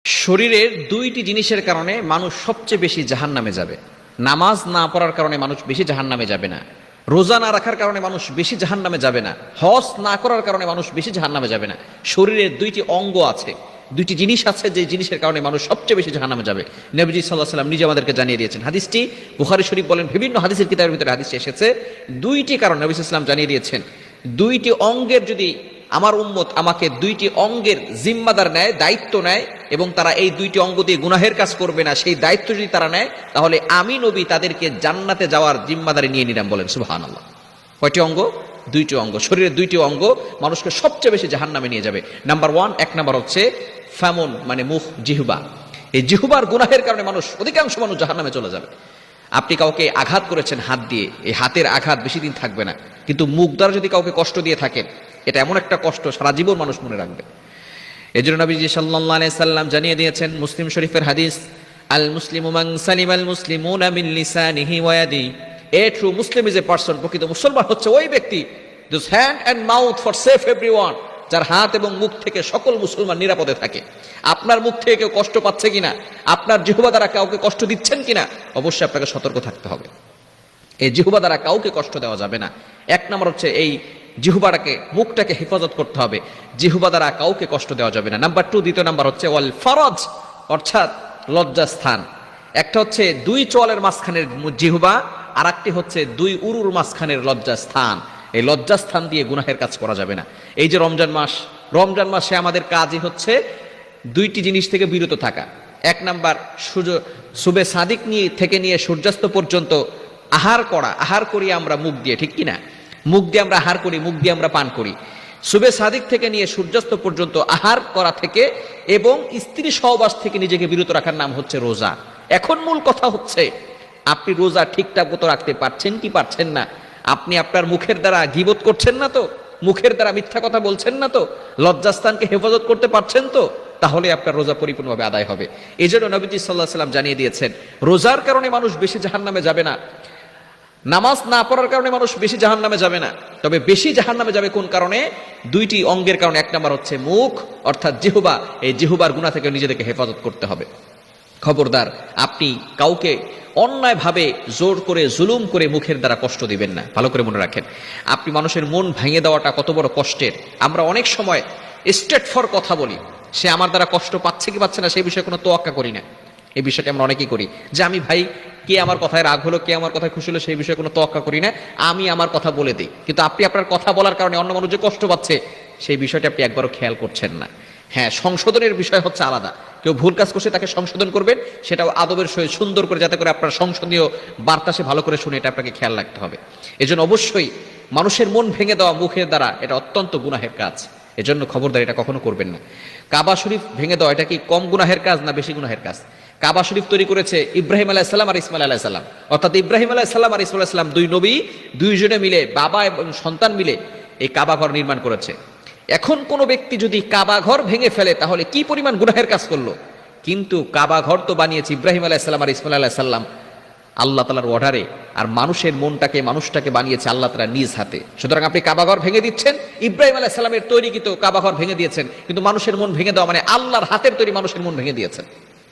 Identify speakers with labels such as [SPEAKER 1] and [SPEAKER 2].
[SPEAKER 1] শরীরের দুইটি জিনিসের কারণে মানুষ সবচেয়ে বেশি জাহান্নামে যাবে। নামাজ না পড়ার কারণে মানুষ বেশি জাহান্নামে যাবে না, রোজা না রাখার কারণে মানুষ বেশি জাহান্নামে যাবে না, হজ না করার কারণে মানুষ বেশি জাহান্নামে যাবে না। শরীরের দুইটি অঙ্গ আছে, দুইটি জিনিস আছে যে জিনিসের কারণে মানুষ সবচেয়ে বেশি জাহান্নামে যাবে। নবীজি সাল্লাল্লাহু আলাইহি ওয়াসাল্লাম নিজে আমাদেরকে জানিয়ে দিয়েছেন। হাদিসটি বুখারী শরীফ বলেন, বিভিন্ন হাদিসের কিতাবের ভিতরে হাদিসটি এসেছে। দুইটি কারণ নবী সাল্লাল্লাহু আলাইহি ওয়াসাল্লাম জানিয়ে দিয়েছেন। দুইটি অঙ্গের যদি আমার উম্মত আমাকে দুইটি অঙ্গের জিম্মাদার নেয়, দায়িত্ব নেয়, এবং তারা এই দুইটি অঙ্গ দিয়ে গুনাহের কাজ করবে না, সেই দায়িত্ব যদি তারা নেয়, তাহলে আমি নবী তাদেরকে জান্নাতে যাওয়ার জিম্মাদারি নিয়ে নিলাম। বলেন সুবহানাল্লাহ। কয়টি অঙ্গ? দুইটি অঙ্গ। শরীরের দুইটি অঙ্গ মানুষকে সবচেয়ে বেশি জাহান্নামে নিয়ে যাবে। নাম্বার ওয়ান, এক নাম্বার হচ্ছে ফামুন, মানে মুখ, জিহ্বা। এই জিহ্বার গুনাহের কারণে মানুষ, অধিকাংশ মানুষ জাহান্নামে চলে যাবে। আপনি কাউকে আঘাত করেছেন হাত দিয়ে, এই হাতের আঘাত বেশি দিন থাকবে না, কিন্তু মুখ দ্বারা যদি কাউকে কষ্ট দিয়ে থাকেন, এটা এমন একটা কষ্ট সারা জীবন মানুষ মনে রাখবে। এই জন্য নবীজি সাল্লাল্লাহু আলাইহি সাল্লাম জানিয়ে দিয়েছেন, মুসলিম শরীফের হাদিস, আল মুসলিমু মান সালিমাল মুসলিমুনা মিন লিসানিহি ওয়া ইয়াদিহি। A true Muslim is a person, প্রকৃত মুসলমান হচ্ছে ওই ব্যক্তি, this hand and mouth for safe everyone, যার হাত এবং মুখ থেকে সকল মুসলমান নিরাপদে থাকে। আপনার মুখ থেকে কেউ কষ্ট পাচ্ছে কিনা, আপনার জিহ্বা দ্বারা কাউকে কষ্ট দিচ্ছেন কিনা, অবশ্যই আপনাকে সতর্ক থাকতে হবে। এই জিহ্বা দ্বারা কাউকে কষ্ট দেওয়া যাবে না। এক নম্বর হচ্ছে এই জিহ্বাটাকে, মুখটাকে হেফাজত করতে হবে, জিহ্বা দ্বারা কাউকে কষ্ট দেওয়া যাবে না। নাম্বার টু, দ্বিতীয় নাম্বার হচ্ছে ওয়াল ফরজ, অর্থাৎ লজ্জাস্থান। একটা হচ্ছে দুই চোয়ালের মাঝখানের জিহ্বা, আর একটি হচ্ছে দুই উরুর মাঝখানের লজ্জাস্থান। এই লজ্জাস্থান দিয়ে গুনাহের কাজ করা যাবে না। এই যে রমজান মাস, রমজান মাসে আমাদের কাজই হচ্ছে দুইটি জিনিস থেকে বিরত থাকা। এক নাম্বার, সুবে সাদিক থেকে নিয়ে সূর্যাস্ত পর্যন্ত আহার করা। আহার করি আমরা মুখ দিয়ে, ঠিক কিনা? মুখ দিয়ে আমরা আহার করি, মুখ দিয়ে আমরা পান করি। সুবে সাদিক থেকে নিয়ে সূর্যাস্ত পর্যন্ত আহার করা থেকে এবং স্ত্রী সহবাস থেকে নিজেকে বিরত রাখার নাম হচ্ছে রোজা। এখন মূল কথা হচ্ছে, আপনি রোজা ঠিকঠাক মতো রাখতে পারছেন কি পারছেন না? আপনি আপনার মুখের দ্বারা গীবত করছেন না তো? মুখের দ্বারা মিথ্যা কথা বলছেন না তো? লজ্জাস্থানকে হেফাজত করতে পারছেন তো? তাহলে আপনার রোজা পরিপূর্ণভাবে আদায় হবে। এই জন্য নবীজি সাল্লাল্লাহু আলাইহি ওয়াসাল্লাম জানিয়ে দিয়েছেন, রোজার কারণে মানুষ বেশি জাহান্নামে যাবে না, নামাজ না পড়ার কারণে মানুষ বেশি জাহান্নামে যাবে না, তবে বেশি জাহান্নামে যাবে কোন কারণে? দুইটি অঙ্গের কারণে। এক নাম্বার হচ্ছে মুখ, অর্থাৎ জিহ্বা। এই জিহ্বার গুনাহ থেকে নিজেদেরকে হেফাজত করতে হবে। খবরদার, আপনি কাউকে অন্যায়ভাবে জোর করে, জুলুম করে মুখের দ্বারা কষ্ট দিবেন না। ভালো করে মনে রাখেন, আপনি মানুষের মন ভেঙে দেওয়াটা কত বড় কষ্টের। আমরা অনেক সময় স্ট্রেট ফর কথা বলি, সে আমার দ্বারা কষ্ট পাচ্ছে কি পাচ্ছে না সেই বিষয়ে কোনো তোয়াক্কা করি না। এই বিষয়টা আমরা অনেকেই করি, যে আমি ভাই, কে আমার কথায় রাগ হলো, কে আমার কথায় খুশি হলো, সেই বিষয়ে কোনো তোয়াক্কা করি না, আমি আমার কথা বলে দিই। কিন্তু আপনি আপনার কথা বলার কারণে অন্য মানুষ যে কষ্ট পাচ্ছে, সেই বিষয়টা আপনি একবারও খেয়াল করছেন না। হ্যাঁ, সংশোধনের বিষয় হচ্ছে আলাদা। কেউ ভুল কাজ করছে, তাকে সংশোধন করবেন, সেটাও আদবের সহিত সুন্দর করে, যাতে করে আপনার সংসদীয় বার্তা সে ভালো করে শুনে, এটা আপনাকে খেয়াল রাখতে হবে। এজন্য অবশ্যই মানুষের মন ভেঙে দেওয়া মুখের দ্বারা এটা অত্যন্ত গুনাহের কাজ। এজন্য খবরদার, এটা কখনো করবেন না। কাবা শরীফ ভেঙে দেওয়া, এটা কি কম গুনাহের কাজ না বেশি গুনাহের কাজ? কাবা শরীফ তৈরি করেছে ইব্রাহিম আলাইহিস সালাম আর ইসমাইল আলাইহিস সালাম, অর্থাৎ ইব্রাহিম আলাইহিস সালাম আর ইসমাইল আলাইহিস সালাম, দুই নবী, দুইজনে মিলে, বাবা এবং সন্তান মিলে এই কাবা ঘর নির্মাণ করেছে। এখন কোনো ব্যক্তি যদি কাবা ঘর ভেঙে ফেলে, তাহলে কি পরিমাণ গুনাহের কাজ করলো। কিন্তু কাবা ঘর তো বানিয়েছে ইব্রাহিম আলাইহিস সালাম আর ইসমাইল আলাইহিস সালাম আল্লাহ তাআলার অর্ডারে, আর মানুষের মানুষটাকে বানিয়েছে আল্লাহ তাআলা নিজ হাতে। সুতরাং আপনি কাবা ঘর ভেঙে দিচ্ছেন, ইব্রাহিম আলাইহিস সালামের তৈরিকৃত কাবা ঘর ভেঙে দিয়েছেন, কিন্তু মানুষের মন ভেঙে দেওয়া মানে আল্লাহর হাতের তৈরি মানুষের মন ভেঙে দিয়েছেন।